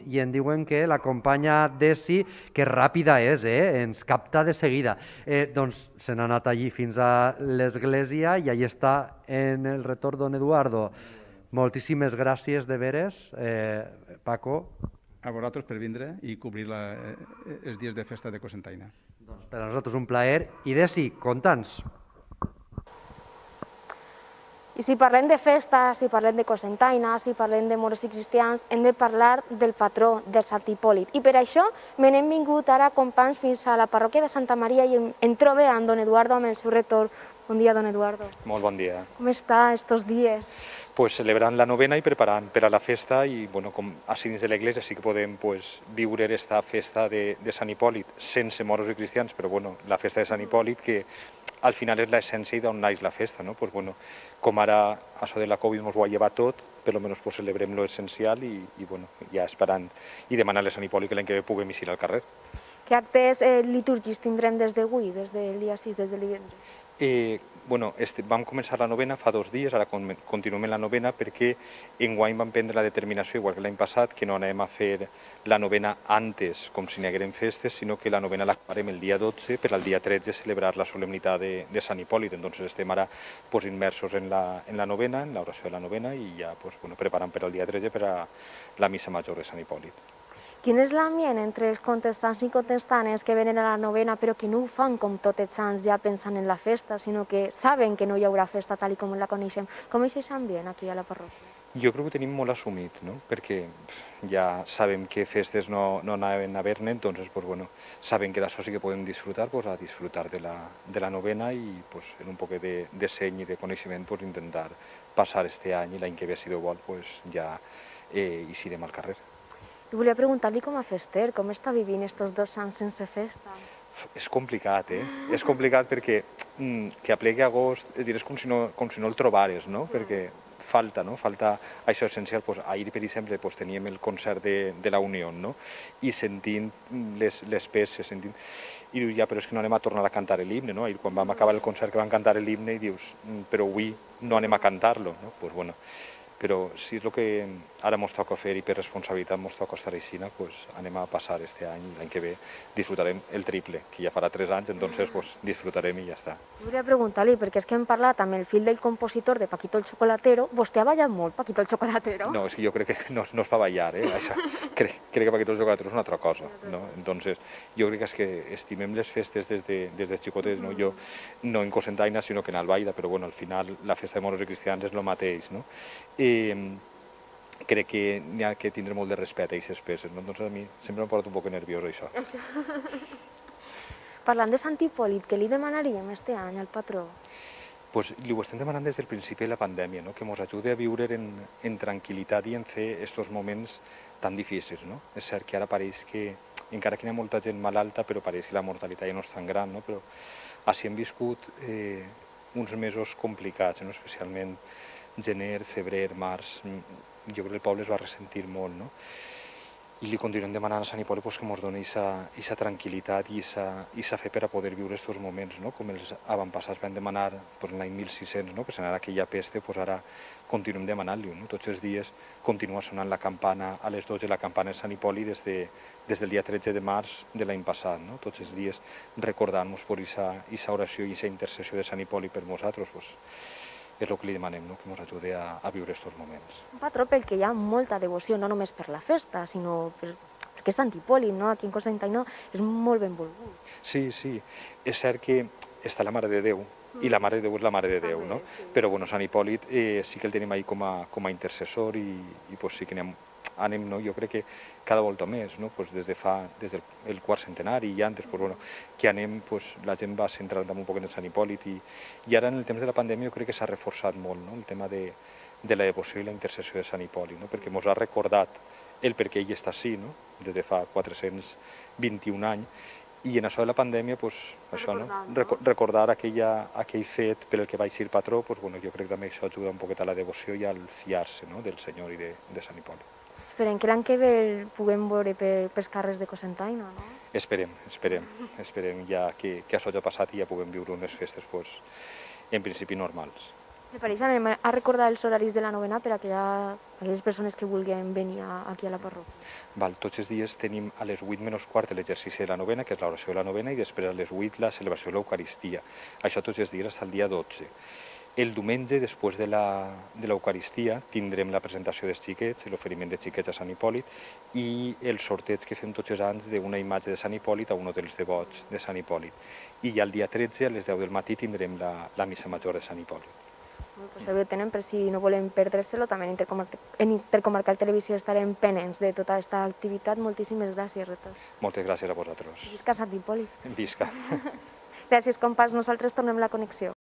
i en diuen que la companya Desi, que ràpida és, ens capta de seguida. Doncs se n'ha anat allí fins a l'església i allà està en el retorn don Eduardo. Moltíssimes gràcies de veres, Paco. A vosaltres per vindre i cobrir els dies de festa de Cocentaina. Doncs per a nosaltres un plaer. I Desi, conta'ns. I si parlem de festa, si parlem de Cocentaina, si parlem de moros i cristians, hem de parlar del patró, de Sant Hipòlit. I per això me n'hem vingut ara, companys, fins a la parròquia de Santa Maria i em trobe amb don Eduardo, amb el seu retorn. Bon dia, don Eduardo. Molt bon dia. Com està estos dies? Pues celebrant la novena i preparant per a la festa i bueno, com així dins de l'església sí que podem viure aquesta festa de Sant Hipòlit sense moros i cristians, però bueno, la festa de Sant Hipòlit que al final és l'essència i d'on naix la festa, no? Pues bueno, com ara això de la Covid ens ho ha llevat tot, per almenys pues celebrem lo essencial i bueno, ja esperant i demanant-li a Sant Hipòlit que l'any que ve puguem eixir al carrer. Què actes litúrgics tindrem des d'avui, des del dia 6, des de divendres? Bueno, vam començar la novena fa 2 dies, ara continuem la novena perquè enguany vam prendre la determinació, igual que l'any passat, que no anem a fer la novena antes, com si n'hi hagueren festes, sinó que la novena l'acabarem el dia 12 per al dia 13 celebrar la solemnitat de Sant Hipòlit. Entonces estem ara immersos en la novena, en l'oració de la novena i ja preparant per al dia 13 per a la missa major de Sant Hipòlit. Quin és l'ambient entre els contestants i contestanes que venen a la novena però que no ho fan com tots els sants ja pensant en la festa, sinó que saben que no hi haurà festa tal com la coneixem? Com és aquest ambient aquí a la parròquia? Jo crec que ho tenim molt assumit, no? Perquè ja sabem que festes no anaven a haver-ne, entonces saben que d'això sí que podem disfrutar, a disfrutar de la novena i en un poc de seny i de coneixement intentar passar este any i l'any que ve, si Déu vol, ja eixirem al carrer. I volia preguntar-li com a fester, com està vivint estos 2 sants sense festa? És complicat, És complicat perquè que aplegui agost, és com si no el trobares, no? Perquè falta això essencial. Ahir, per exemple, teníem el concert de la Unió, no? I sentint les peces, i dius, ja, però és que no anem a tornar a cantar l'himne, no? Ahir, quan vam acabar el concert que vam cantar l'himne, i dius, però avui no anem a cantar-lo, no? Doncs bueno, però si és el que ara ens toca fer i per responsabilitat ens toca estar així, anem a passar este any i l'any que ve disfrutarem el triple, que ja farà 3 anys, entonces disfrutarem i ja està. Volia preguntar-li, perquè és que hem parlat amb el fill del compositor de Paquito el Chocolatero. Vostè ha ballat molt, Paquito el Chocolatero? No, és que jo crec que no és per ballar, això. Crec que Paquito el Chocolatero és una altra cosa, no? Entonces, jo crec que estimem les festes des de xicotes, no? Jo no en Cocentaina, sinó que en Albaida, però bueno, al final la festa de moros i cristians és el mateix, no? Crec que n'hi ha que tindre molt de respecte a aquestes peces, no? Doncs a mi sempre m'ha portat un poc nerviós això. Parlant de Sant Hipòlit, què li demanaríem este any al patró? Doncs li ho estem demanant des del principi de la pandèmia, que ens ajudi a viure en tranquil·litat i en fer aquests moments tan difícils, no? És cert que ara pareix que, encara que hi ha molta gent malalta, però pareix que la mortalitat ja no és tan gran, no? Però així hem viscut uns mesos complicats, no? Especialment gener, febrer, març, jo crec que el poble es va ressentir molt, no? I li continuem demanant a Sant Hipòlit que ens doni aquesta tranquil·litat i aquesta fe per a poder viure aquests moments, no? Com els avantpassats van demanar l'any 1600, no? Que se n'anara aquella peste, ara continuem demanant-li, no? Tots els dies continua sonant la campana a les 12, la campana de Sant Hipòlit des del dia 13 de març de l'any passat, no? Tots els dies recordant-nos per aquesta oració i aquesta intercessió de Sant Hipòlit per nosaltres, és el que li demanem, que ens ajudi a viure aquests moments. Un patró pel que hi ha molta devoció, no només per la festa, sinó perquè Sant Hipòlit, aquí en Cocentaina, és molt ben volgut. Sí, és cert que està la Mare de Déu, i la Mare de Déu és la Mare de Déu, no? Però Sant Hipòlit sí que el tenim ahí com a intercessor i sí que anem, jo crec que cada volta més, des del quart centenari i antes, que anem, la gent va centrar un poc en Sant Hipòlit i ara en el temps de la pandèmia jo crec que s'ha reforçat molt el tema de la devoció i la intercessió de Sant Hipòlit, perquè ens ha recordat el per què ell està així, des de fa 421 anys, i en això de la pandèmia, recordar aquell fet per el que va eixir el patró, jo crec que també això ajuda un poquet a la devoció i al fiar-se del Senyor i de Sant Hipòlit. Esperem que l'any que ve el puguem veure pels carrers de Cocentaina, no? Esperem ja que això ja ha passat i ja puguem viure unes festes en principi normals. Si pareix, anem a recordar els horaris de la novena per a aquelles persones que vulguin venir aquí a la parròquia. Tots els dies tenim a les 8 menys quart l'exercici de la novena, que és l'oració de la novena, i després a les 8 la celebració de l'Eucaristia. Això tots els dies fins al dia 12. El diumenge, després de l'Eucaristia, tindrem la presentació dels xiquets, l'oferiment de xiquets a Sant Hipòlit i el sorteig que fem tots els anys d'una imatge de Sant Hipòlit a un dels devots de Sant Hipòlit. I ja el dia 13, a les 10 del matí, tindrem la missa major de Sant Hipòlit. Pues ho tenen per si no volem perdre-se-lo. També en Intercomarcal Televisió estarem pendents de tota aquesta activitat. Moltíssimes gràcies, rector. Moltes gràcies a vosaltres. Visca Sant Hipòlit. Visca. Gràcies, companys. Nosaltres tornem la connexió.